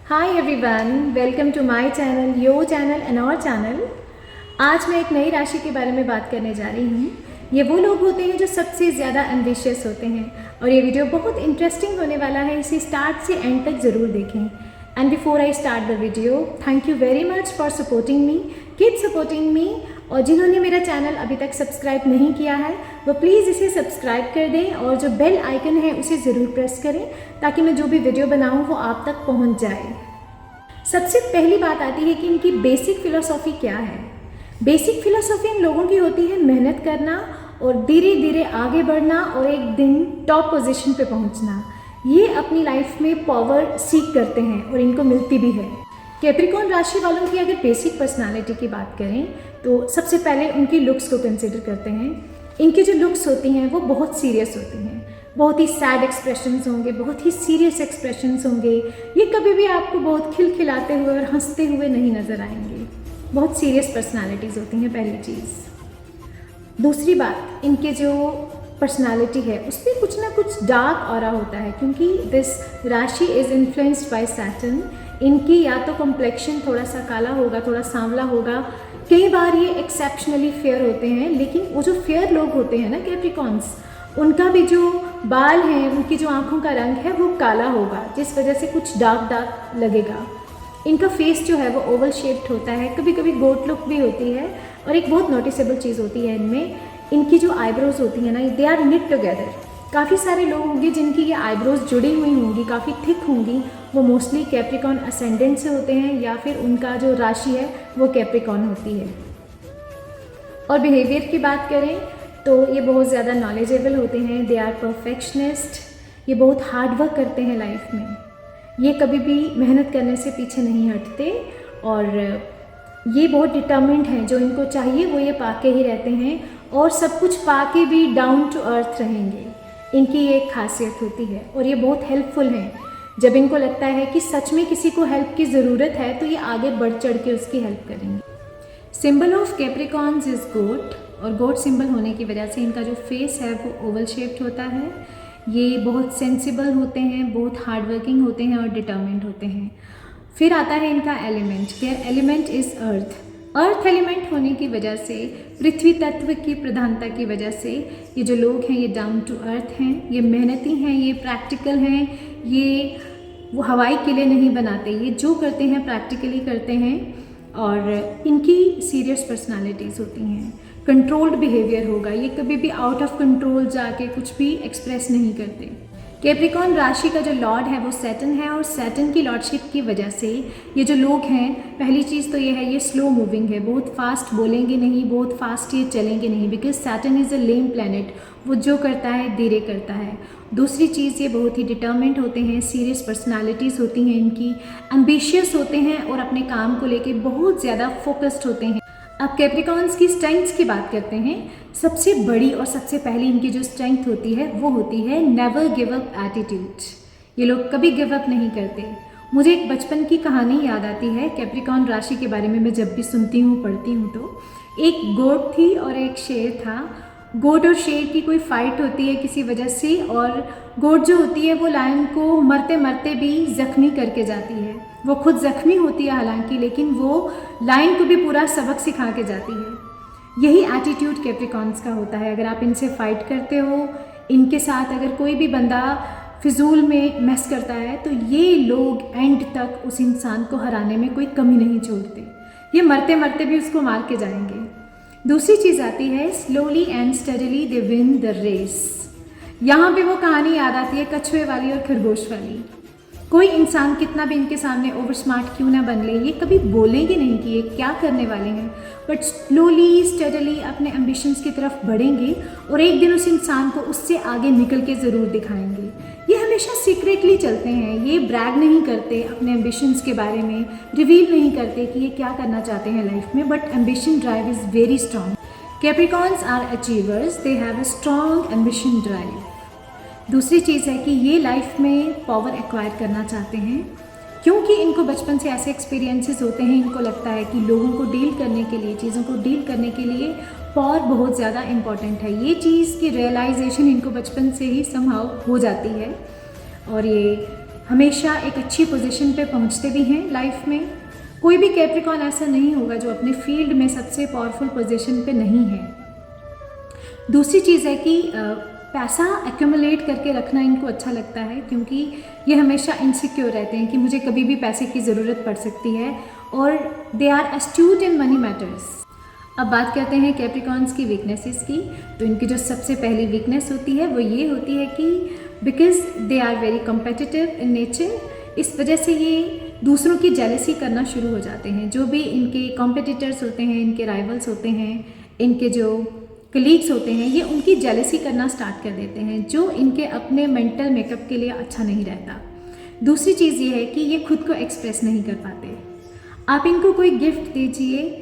Hi everyone, welcome to my channel, your channel and our channel. आज मैं एक नई राशि के बारे में बात करने जा रही हूँ। ये वो लोग होते हैं जो सबसे ज़्यादा एम्बिशियस होते हैं और ये वीडियो बहुत इंटरेस्टिंग होने वाला है। इसे स्टार्ट से एंड तक ज़रूर देखें। And before I start the video, thank you very much for supporting me, keep supporting me. और जिन्होंने मेरा चैनल अभी तक सब्सक्राइब नहीं किया है वो प्लीज़ इसे सब्सक्राइब कर दें और जो बेल आइकन है उसे ज़रूर प्रेस करें ताकि मैं जो भी वीडियो बनाऊँ वो आप तक पहुँच जाए। सबसे पहली बात आती है कि इनकी बेसिक फ़िलोसॉफ़ी क्या है। बेसिक फ़िलोसॉफ़ी इन लोगों की होती है मेहनत करना और धीरे धीरे आगे बढ़ना और एक दिन टॉप पोजीशन पे पहुंचना। ये अपनी लाइफ में पावर सीख करते हैं और इनको मिलती भी है। कैप्रिकॉर्न राशि वालों की अगर बेसिक पर्सनालिटी की बात करें तो सबसे पहले उनकी लुक्स को कंसिडर करते हैं। इनकी जो लुक्स होती हैं वो बहुत सीरियस होती हैं, बहुत ही सैड एक्सप्रेशंस होंगे, बहुत ही सीरियस एक्सप्रेशंस होंगे। ये कभी भी आपको बहुत खिलखिलाते हुए और हंसते हुए नहीं नज़र आएंगे। बहुत सीरियस पर्सनालिटीज़ होती हैं, पहली चीज़। दूसरी बात, इनके जो पर्सनालिटी है उस पर कुछ ना कुछ डार्क ऑरा होता है क्योंकि दिस राशि इज़ इन्फ्लुएंस्ड बाय सैटर्न। इनकी या तो कॉम्प्लेक्शन थोड़ा सा काला होगा, थोड़ा सांवला होगा। कई बार ये एक्सेप्शनली फेयर होते हैं, लेकिन वो जो फेयर लोग होते हैं ना कैप्रिकॉर्न्स, उनका भी जो बाल हैं, उनकी जो आँखों का रंग है वो काला होगा, जिस वजह से कुछ डार्क लगेगा। इनका फेस जो है वो ओवल शेप्ड होता है, कभी कभी गोट लुक भी होती है। और एक बहुत नोटिसेबल चीज़ होती है इनमें, इनकी जो आईब्रोज होती है ना, दे आर निट टुगेदर। काफ़ी सारे लोग होंगे जिनकी ये आईब्रोज जुड़ी हुई होंगी, काफ़ी थिक होंगी। वो मोस्टली कैप्रिकॉर्न असेंडेंट से होते हैं या फिर उनका जो राशि है वो कैप्रिकॉर्न होती है। और बिहेवियर की बात करें तो ये बहुत ज़्यादा नॉलेजेबल होते हैं, दे आर परफेक्शनिस्ट। ये बहुत हार्ड वर्क करते हैं लाइफ में, ये कभी भी मेहनत करने से पीछे नहीं हटते और ये बहुत डिटर्मिन्ड हैं। जो इनको चाहिए वो ये पाके ही रहते हैं और सब कुछ पाके भी डाउन टू अर्थ रहेंगे। इनकी ये एक खासियत होती है और ये बहुत हेल्पफुल हैं। जब इनको लगता है कि सच में किसी को हेल्प की ज़रूरत है तो ये आगे बढ़ चढ़ के उसकी हेल्प करेंगे। सिंबल ऑफ कैप्रिकॉर्न्स इज़ गोट, और गोट सिंबल होने की वजह से इनका जो फेस है वो ओवल शेप्ड होता है। ये बहुत सेंसिबल होते हैं, बहुत हार्ड वर्किंग होते हैं और डिटर्मिन्ड होते हैं। फिर आता है इनका element. Their element is earth. Earth element होने की वजह से, पृथ्वी तत्व की प्रधानता की वजह से ये जो लोग हैं ये डाउन टू अर्थ हैं, ये मेहनती हैं, ये प्रैक्टिकल हैं। ये वो हवाई किले नहीं बनाते, ये जो करते हैं प्रैक्टिकली करते हैं। और इनकी सीरियस पर्सनालिटीज़ होती हैं। कंट्रोल्ड बिहेवियर होगा, ये कभी भी आउट ऑफ कंट्रोल जाके कुछ भी एक्सप्रेस नहीं करते। कैप्रिकॉर्न राशि का जो लॉर्ड है वो सैटर्न है और सैटर्न की लॉर्डशिप की वजह से ये जो लोग हैं, पहली चीज़ तो ये है ये स्लो मूविंग है, बहुत फास्ट बोलेंगे नहीं, बहुत फास्ट ये चलेंगे नहीं, because Saturn is a lame planet. वो जो करता है धीरे करता है। दूसरी चीज़, ये बहुत ही डिटर्मिन्ड होते हैं, सीरियस पर्सनालिटीज़ होती हैं इनकी, एम्बिशियस होते हैं और अपने काम को लेके बहुत ज़्यादा फोकस्ड होते हैं। अब कैप्रिकॉर्न्स की स्ट्रेंथ्स की बात करते हैं। सबसे बड़ी और सबसे पहली इनकी जो स्ट्रेंथ होती है वो होती है नेवर गिव अप एटीट्यूड। ये लोग कभी गिव अप नहीं करते। मुझे एक बचपन की कहानी याद आती है कैप्रिकॉर्न राशि के बारे में। मैं जब भी सुनती हूँ, पढ़ती हूँ तो एक गोट थी और एक शेर था। गोट और शेर की कोई फाइट होती है किसी वजह से और गोट जो होती है वो लायन को मरते मरते भी ज़ख्मी करके जाती है। वो खुद ज़ख्मी होती है हालांकि, लेकिन वो लायन को भी पूरा सबक सिखा के जाती है। यही एटीट्यूड कैप्रिकॉर्न्स का होता है। अगर आप इनसे फाइट करते हो, इनके साथ अगर कोई भी बंदा फिजूल में मैस करता है तो ये लोग एंड तक उस इंसान को हराने में कोई कमी नहीं छोड़ते। ये मरते मरते भी उसको मार के जाएंगे। दूसरी चीज़ आती है slowly and steadily they win the race. यहाँ पे वो कहानी याद आती है कछुए वाली और खरगोश वाली। कोई इंसान कितना भी इनके सामने ओवर स्मार्ट क्यों ना बन ले, ये कभी बोलेंगे नहीं कि ये क्या करने वाले हैं, बट स्लोली स्टडीली अपने एम्बिशंस की तरफ बढ़ेंगे और एक दिन उस इंसान को उससे आगे निकल के ज़रूर दिखाएंगे। ये हमेशा सीक्रेटली चलते हैं, ये ब्रैग नहीं करते अपने एम्बिशंस के बारे में, रिवील नहीं करते कि ये क्या करना चाहते हैं लाइफ में, but ambition drive is very strong. Capricorns are achievers, they have a strong ambition drive. दूसरी चीज़ है कि ये लाइफ में पावर एक्वायर करना चाहते हैं क्योंकि इनको बचपन से ऐसे एक्सपीरियंसेस होते हैं। इनको लगता है कि लोगों को डील करने के लिए, चीज़ों को डील करने के लिए पावर बहुत ज़्यादा इम्पॉर्टेंट है। ये चीज़ की रियलाइजेशन इनको बचपन से ही समहाउ हो जाती है और ये हमेशा एक अच्छी पोजीशन पे पहुंचते भी हैं लाइफ में। कोई भी कैप्रिकॉन ऐसा नहीं होगा जो अपने फील्ड में सबसे पावरफुल पोजीशन पे नहीं है। दूसरी चीज़ है कि पैसा एक्यूमुलेट करके रखना इनको अच्छा लगता है, क्योंकि ये हमेशा इनसिक्योर रहते हैं कि मुझे कभी भी पैसे की ज़रूरत पड़ सकती है, और they are astute in money matters. अब बात करते हैं कैप्रिकॉन्स की वीकनेसेस की। तो इनकी जो सबसे पहली वीकनेस होती है वो ये होती है कि because they are very competitive in nature, इस वजह से ये दूसरों की जेलसी करना शुरू हो जाते हैं। जो भी इनके कॉम्पिटिटर्स होते हैं, इनके राइवल्स होते हैं, इनके जो कलीग्स होते हैं, ये उनकी जेलसी करना स्टार्ट कर देते हैं, जो इनके अपने मेंटल मेकअप के लिए अच्छा नहीं रहता। दूसरी चीज़ ये है कि ये खुद को एक्सप्रेस नहीं कर पाते। आप इनको कोई गिफ्ट दीजिए,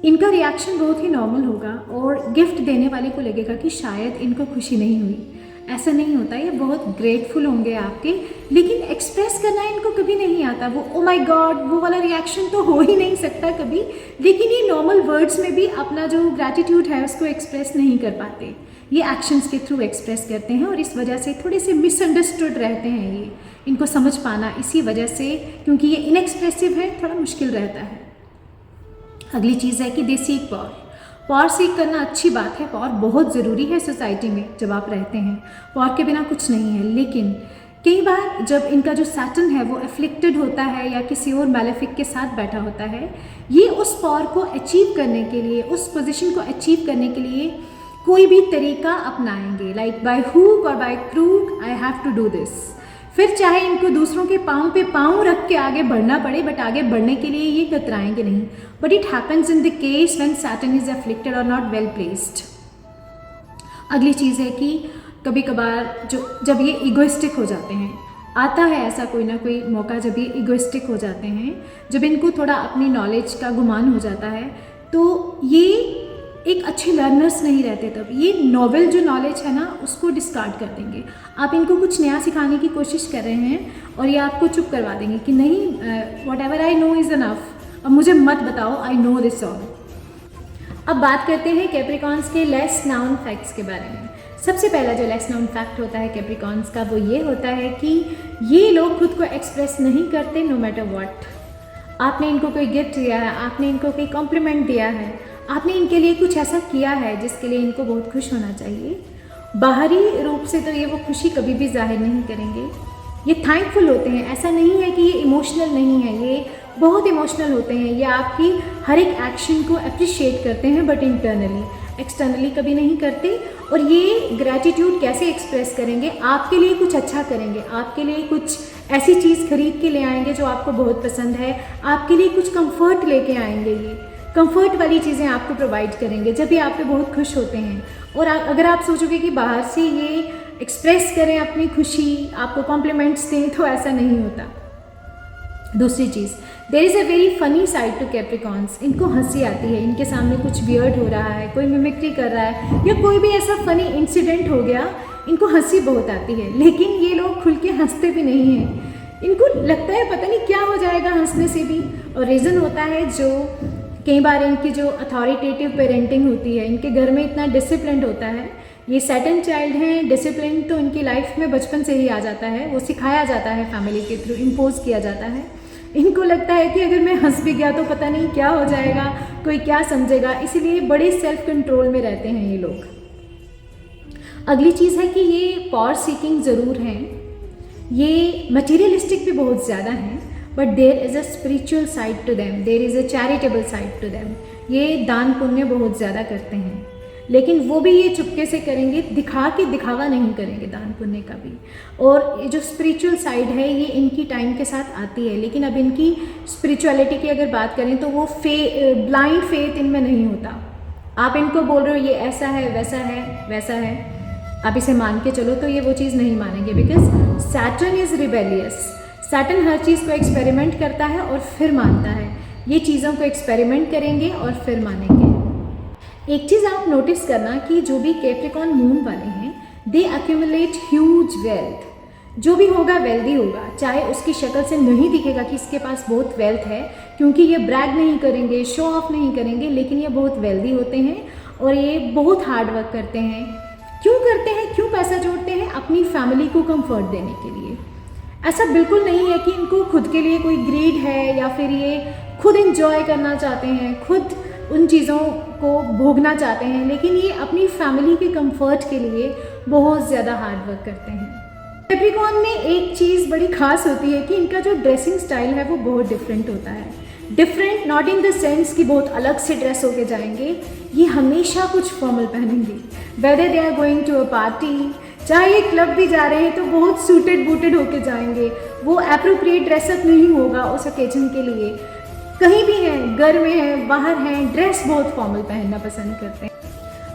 इनका रिएक्शन बहुत ही नॉर्मल होगा और गिफ्ट देने वाले को लगेगा कि शायद इनको खुशी नहीं हुई। ऐसा नहीं होता, ये बहुत ग्रेटफुल होंगे आपके, लेकिन एक्सप्रेस करना इनको कभी नहीं आता। वो ओ माय गॉड वो वाला रिएक्शन तो हो ही नहीं सकता कभी, लेकिन ये नॉर्मल वर्ड्स में भी अपना जो ग्रैटिट्यूड है उसको एक्सप्रेस नहीं कर पाते। ये एक्शंस के थ्रू एक्सप्रेस करते हैं और इस वजह से थोड़े से मिसअंडरस्टूड रहते हैं। ये इनको समझ पाना इसी वजह से, क्योंकि ये इनएक्सप्रेसिव है, थोड़ा मुश्किल रहता है। अगली चीज़ है कि दे सीक पावर। पावर सीख करना अच्छी बात है, पावर बहुत ज़रूरी है सोसाइटी में जब आप रहते हैं, पावर के बिना कुछ नहीं है। लेकिन कई बार जब इनका जो सैटर्न है वो एफ्लिक्टेड होता है या किसी और मैलेफिक के साथ बैठा होता है, ये उस पावर को अचीव करने के लिए, उस पोजीशन को अचीव करने के लिए कोई भी तरीका अपनाएंगे, like by hook or by crook I have to do this. फिर चाहे इनको दूसरों के पाँव पे पाँव रख के आगे बढ़ना पड़े, बट आगे बढ़ने के लिए ये कतराएंगे नहीं। But it happens in the case when Saturn is afflicted और नॉट वेल प्लेस्ड। अगली चीज़ है कि कभी कभार जब ये इगोइस्टिक हो जाते हैं, आता है ऐसा कोई ना कोई मौका जब ये इगोइस्टिक हो जाते हैं, जब इनको थोड़ा अपनी नॉलेज का गुमान हो जाता है, तो ये एक अच्छे लर्नर्स नहीं रहते। तब ये नॉवेल जो नॉलेज है ना उसको डिस्कार्ड कर देंगे। आप इनको कुछ नया सिखाने की कोशिश कर रहे हैं और ये आपको चुप करवा देंगे कि नहीं, what ever I know is enough, अब मुझे मत बताओ, आई नो दिस ऑल। अब बात करते हैं कैप्रिकॉन्स के लेस नाउन फैक्ट्स के बारे में। सबसे पहला जो लेस नाउन फैक्ट होता है कैप्रिकॉन्स का वो ये होता है कि ये लोग खुद को एक्सप्रेस नहीं करते नो मैटर व्हाट। आपने इनको कोई गिफ्ट दिया है, आपने इनको कोई कॉम्प्लीमेंट दिया है, आपने इनके लिए कुछ ऐसा किया है जिसके लिए इनको बहुत खुश होना चाहिए, बाहरी रूप से तो ये वो खुशी कभी भी जाहिर नहीं करेंगे। ये थैंकफुल होते हैं, ऐसा नहीं है कि ये इमोशनल नहीं है, ये बहुत इमोशनल होते हैं। ये आपकी हर एक एक्शन को अप्रिशिएट करते हैं, बट इंटरनली, एक्सटर्नली कभी नहीं करते। और ये ग्रैटिट्यूड कैसे एक्सप्रेस करेंगे, आपके लिए कुछ अच्छा करेंगे, आपके लिए कुछ ऐसी चीज़ खरीद के ले आएंगे जो आपको बहुत पसंद है, आपके लिए कुछ कंफर्ट लेके आएंगे। ये कंफर्ट वाली चीज़ें आपको प्रोवाइड करेंगे जब भी आप पे बहुत खुश होते हैं। और अगर आप सोचोगे कि बाहर से ये एक्सप्रेस करें अपनी खुशी, आपको कॉम्प्लीमेंट्स दें, तो ऐसा नहीं होता। दूसरी चीज़, there is a very funny side to Capricorns. इनको हंसी आती है, इनके सामने कुछ वियर्ड हो रहा है, कोई मिमिक्री कर रहा है या कोई भी ऐसा फनी इंसिडेंट हो गया, इनको हंसी बहुत आती है। लेकिन ये लोग खुल के हंसते भी नहीं हैं, इनको लगता है पता नहीं क्या हो जाएगा हंसने से भी। और रीज़न होता है जो कई बार इनकी जो अथॉरिटेटिव पेरेंटिंग होती है, इनके घर में इतना डिसिप्लिन होता है। ये सैटर्न चाइल्ड हैं, डिसिप्लिन तो इनकी लाइफ में बचपन से ही आ जाता है, वो सिखाया जाता है, फैमिली के थ्रू इम्पोज किया जाता है। इनको लगता है कि अगर मैं हंस भी गया तो पता नहीं क्या हो जाएगा, कोई क्या समझेगा, इसीलिए बड़े सेल्फ कंट्रोल में रहते हैं ये लोग। अगली चीज़ है कि ये पावर सीकिंग ज़रूर हैं, ये मटीरियलिस्टिक भी बहुत ज़्यादा हैं, but there is a spiritual side to them, there is a charitable side to them. ये दान पुण्य बहुत ज़्यादा करते हैं, लेकिन वो भी ये चुपके से करेंगे, दिखावा नहीं करेंगे दान पुण्य का भी। और ये जो स्पिरिचुअल साइड है ये इनकी टाइम के साथ आती है, लेकिन अब इनकी स्पिरिचुअलिटी की अगर बात करें तो वो ब्लाइंड फेथ इनमें नहीं होता। आप इनको बोल रहे हो ये ऐसा है, वैसा है, वैसा है, आप इसे मान के चलो, तो ये वो चीज़ नहीं मानेंगे, because Saturn is rebellious. Saturn हर चीज़ को एक्सपेरिमेंट करता है और फिर मानता है। ये चीज़ों को एक्सपेरिमेंट करेंगे और फिर मानेंगे। एक चीज़ आप नोटिस करना कि जो भी कैप्रिकॉन मून वाले हैं, दे एक्यूमुलेट ह्यूज वेल्थ। जो भी होगा वेल्दी होगा, चाहे उसकी शक्ल से नहीं दिखेगा कि इसके पास बहुत वेल्थ है, क्योंकि ये ब्रैग नहीं करेंगे, शो ऑफ नहीं करेंगे, लेकिन ये बहुत वेल्दी होते हैं और ये बहुत हार्ड वर्क करते हैं। क्यों करते हैं, क्यों पैसा जोड़ते हैं? अपनी फैमिली को कंफर्ट देने के लिए। ऐसा बिल्कुल नहीं है कि इनको खुद के लिए कोई ग्रीड है या फिर ये खुद इंजॉय करना चाहते हैं, खुद उन चीज़ों को भोगना चाहते हैं, लेकिन ये अपनी फैमिली के कंफर्ट के लिए बहुत ज़्यादा हार्ड वर्क करते हैं। कैप्रिकॉर्न में एक चीज़ बड़ी खास होती है कि इनका जो ड्रेसिंग स्टाइल है वो बहुत डिफरेंट होता है। Different not in the sense कि बहुत अलग से ड्रेस होके जाएंगे, ये हमेशा कुछ फॉर्मल पहनेंगे। Whether they are going to a party, चाहे ये क्लब भी जा रहे हैं तो बहुत सूटेड बूटेड होके जाएंगे। वो एप्रोप्रिएट ड्रेसअप नहीं होगा उस ओकेजन के लिए। कहीं भी हैं, घर में हैं, बाहर हैं, ड्रेस बहुत फॉर्मल पहनना पसंद करते हैं।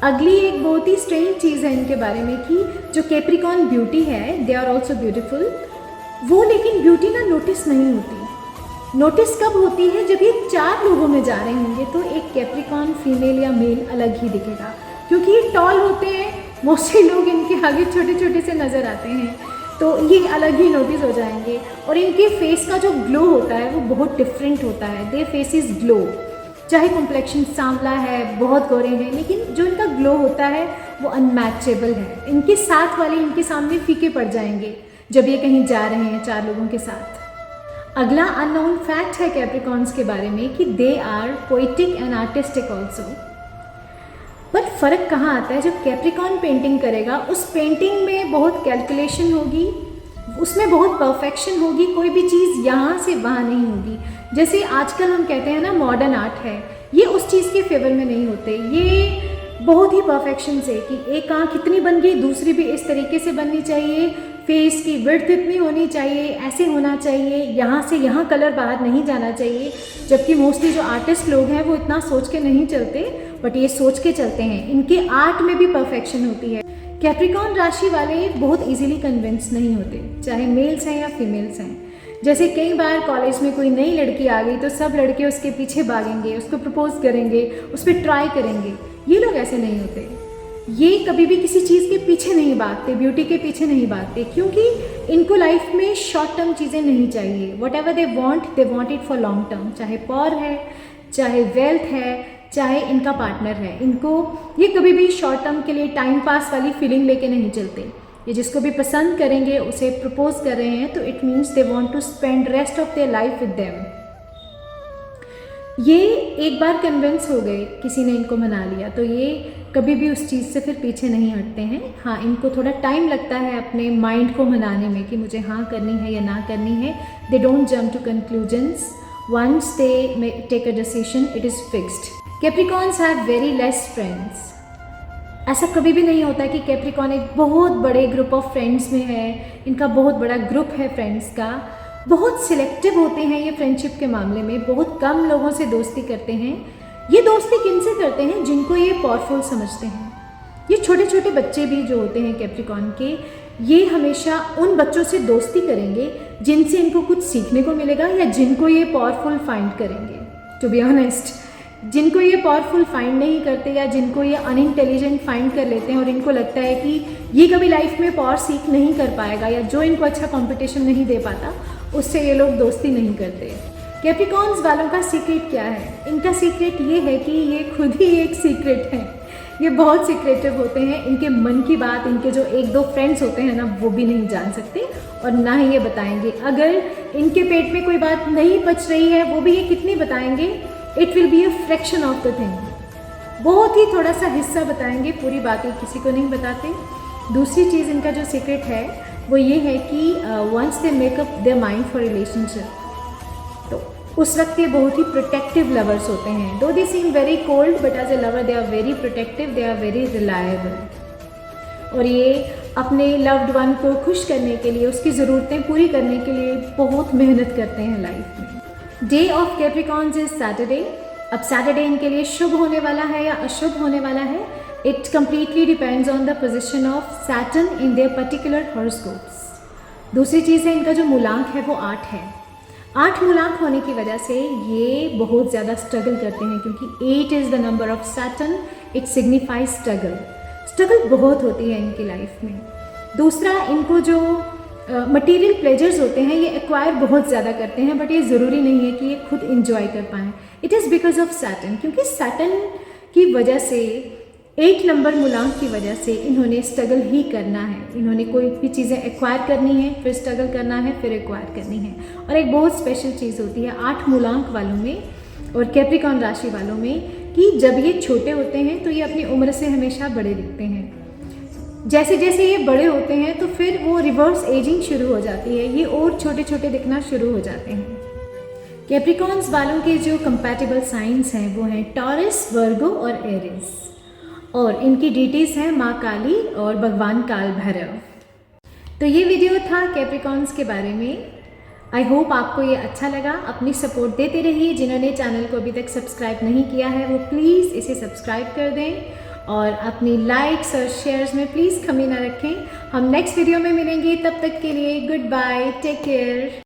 अगली एक बहुत ही स्ट्रेंज चीज़ है इनके बारे में कि जो कैप्रिकॉर्न ब्यूटी है, दे आर ऑल्सो ब्यूटीफुल, वो लेकिन ब्यूटी ना नोटिस नहीं होती। नोटिस कब होती है? जब ये 4 लोगों में जा रहे होंगे तो एक कैप्रिकॉर्न फीमेल या मेल अलग ही दिखेगा, क्योंकि ये टॉल होते हैं, मोस्टली लोग इनके आगे छोटे छोटे से नज़र आते हैं, तो ये अलग ही नोटिस हो जाएंगे। और इनके फेस का जो ग्लो होता है वो बहुत डिफरेंट होता है। देयर फेस इज़ ग्लो, चाहे कॉम्प्लेक्शन सांवला है, बहुत गोरे हैं, लेकिन जो इनका ग्लो होता है वो अनमैचेबल है। इनके साथ वाले इनके सामने फीके पड़ जाएंगे जब ये कहीं जा रहे हैं 4 लोगों के साथ। अगला अननोन फैक्ट है कैप्रिकॉर्न्स के बारे में कि they are poetic and artistic also. But फ़र्क कहाँ आता है? जब कैप्रिकॉर्न पेंटिंग करेगा, उस पेंटिंग में बहुत कैलकुलेशन होगी, उसमें बहुत परफेक्शन होगी, कोई भी चीज़ यहाँ से वहाँ नहीं होगी। जैसे आजकल हम कहते हैं ना मॉडर्न आर्ट है, ये उस चीज़ के फेवर में नहीं होते। ये बहुत ही परफेक्शन से कि एक आँख इतनी बन गई, दूसरी भी इस तरीके से बननी चाहिए, फेस की विड्थ इतनी होनी चाहिए, ऐसे होना चाहिए, यहाँ से यहाँ कलर बाहर नहीं जाना चाहिए। जबकि मोस्टली जो आर्टिस्ट लोग हैं वो इतना सोच के नहीं चलते, बट ये सोच के चलते हैं। इनके आर्ट में भी परफेक्शन होती है। कैप्रिकॉर्न राशि वाले बहुत इजीली कन्विंस नहीं होते, चाहे मेल्स हैं या फीमेल्स हैं। जैसे कई बार कॉलेज में कोई नई लड़की आ गई तो सब लड़के उसके पीछे भागेंगे, उसको प्रपोज करेंगे, उस पर ट्राई करेंगे। ये लोग ऐसे नहीं होते। ये कभी भी किसी चीज़ के पीछे नहीं भागते, ब्यूटी के पीछे नहीं भागते, क्योंकि इनको लाइफ में शॉर्ट टर्म चीज़ें नहीं चाहिए। What ever they want it for long term. चाहे पॉवर है, चाहे वेल्थ है, चाहे इनका पार्टनर है, इनको ये कभी भी शॉर्ट टर्म के लिए टाइम पास वाली फीलिंग लेके नहीं चलते। ये जिसको भी पसंद करेंगे, उसे प्रपोज कर रहे हैं, तो it means they want to spend rest of their life with them. ये एक बार कन्विंस हो गए, किसी ने इनको मना लिया, तो ये कभी भी उस चीज़ से फिर पीछे नहीं हटते हैं। हाँ, इनको थोड़ा टाइम लगता है अपने माइंड को मनाने में कि मुझे हाँ करनी है या ना करनी है। They don't jump to conclusions. Once they take a decision, it is fixed. Capricorns have very less friends. ऐसा कभी भी नहीं होता कि कैप्रिकॉर्न एक बहुत बड़े ग्रुप ऑफ फ्रेंड्स में है, इनका बहुत बड़ा ग्रुप है फ्रेंड्स का। बहुत सिलेक्टिव होते हैं ये फ्रेंडशिप के मामले में, बहुत कम लोगों से दोस्ती करते हैं। ये दोस्ती किन से करते हैं? जिनको ये पावरफुल समझते हैं। ये छोटे छोटे बच्चे भी जो होते हैं कैप्रिकॉर्न के, ये हमेशा उन बच्चों से दोस्ती करेंगे जिनसे इनको कुछ सीखने को मिलेगा या जिनको ये पावरफुल फाइंड करेंगे। टू बी ऑनेस्ट, जिनको ये पावरफुल फाइंड नहीं करते या जिनको ये अनइंटेलिजेंट फाइंड कर लेते हैं और इनको लगता है कि ये कभी लाइफ में पावर सीख नहीं कर पाएगा या जो इनको अच्छा कंपटीशन नहीं दे पाता, उससे ये लोग दोस्ती नहीं करते। कैप्रिकॉर्न्स वालों का सीक्रेट क्या है? इनका सीक्रेट ये है कि ये खुद ही एक सीक्रेट है। ये बहुत सीक्रेटिव होते हैं। इनके मन की बात इनके जो 1-2 फ्रेंड्स होते हैं ना, वो भी नहीं जान सकते और ना ही ये बताएंगे। अगर इनके पेट में कोई बात नहीं पच रही है, वो भी ये कितनी बताएंगे? It will be a fraction of the thing. बहुत ही थोड़ा सा हिस्सा बताएंगे, पूरी बातें किसी को नहीं बताते। दूसरी चीज़ इनका जो सीक्रेट है वो ये है कि once they make up their mind for relationship, तो उस वक्त ये बहुत ही प्रोटेक्टिव लवर्स होते हैं। Though they seem very cold, but as a lover they are very protective, they are very reliable. और ये अपने लव्ड वन को खुश करने के लिए, उसकी ज़रूरतें पूरी करने के लिए बहुत मेहनत करते हैं लाइफ में। Day of Capricorns is Saturday. अब सैटरडे इनके लिए शुभ होने वाला है या अशुभ होने वाला है, it completely depends on the position of Saturn in their particular horoscopes. दूसरी चीज़ है, इनका जो मूलांक है वो 8 है। 8 मूलांक होने की वजह से ये बहुत ज़्यादा स्ट्रगल करते हैं, क्योंकि 8 is the number of Saturn, it signifies struggle. Struggle बहुत होती है इनकी लाइफ में। दूसरा, इनको जो मटेरियल प्लेजर्स होते हैं ये एक्वायर बहुत ज़्यादा करते हैं, बट ये ज़रूरी नहीं है कि ये खुद इंजॉय कर पाएँ। It is because of Saturn, क्योंकि सैटर्न की वजह से 8 नंबर मूलांक की वजह से इन्होंने स्ट्रगल ही करना है। इन्होंने कोई भी चीज़ें एक्वायर करनी है, फिर स्ट्रगल करना है, फिर एक्वायर करनी है। और एक बहुत स्पेशल चीज़ होती है 8 मूलांक वालों में और कैप्रिकॉर्न राशि वालों में कि जब ये छोटे होते हैं तो ये अपनी उम्र से हमेशा बड़े दिखते हैं। जैसे जैसे ये बड़े होते हैं तो फिर वो रिवर्स एजिंग शुरू हो जाती है, ये और छोटे छोटे दिखना शुरू हो जाते हैं। कैप्रिकॉर्न्स वालों के जो कंपैटिबल साइंस हैं वो हैं टॉरस, वर्गो और एरीज, और इनकी डीटीज हैं माँ काली और भगवान काल भैरव। तो ये वीडियो था कैप्रिकॉर्न्स के बारे में। आई होप आपको ये अच्छा लगा। अपनी सपोर्ट देते रहिए। जिन्होंने चैनल को अभी तक सब्सक्राइब नहीं किया है वो प्लीज़ इसे सब्सक्राइब कर दें और अपनी लाइक्स और शेयर्स में प्लीज़ कमी ना रखें। हम नेक्स्ट वीडियो में मिलेंगे, तब तक के लिए गुड बाय, टेक केयर।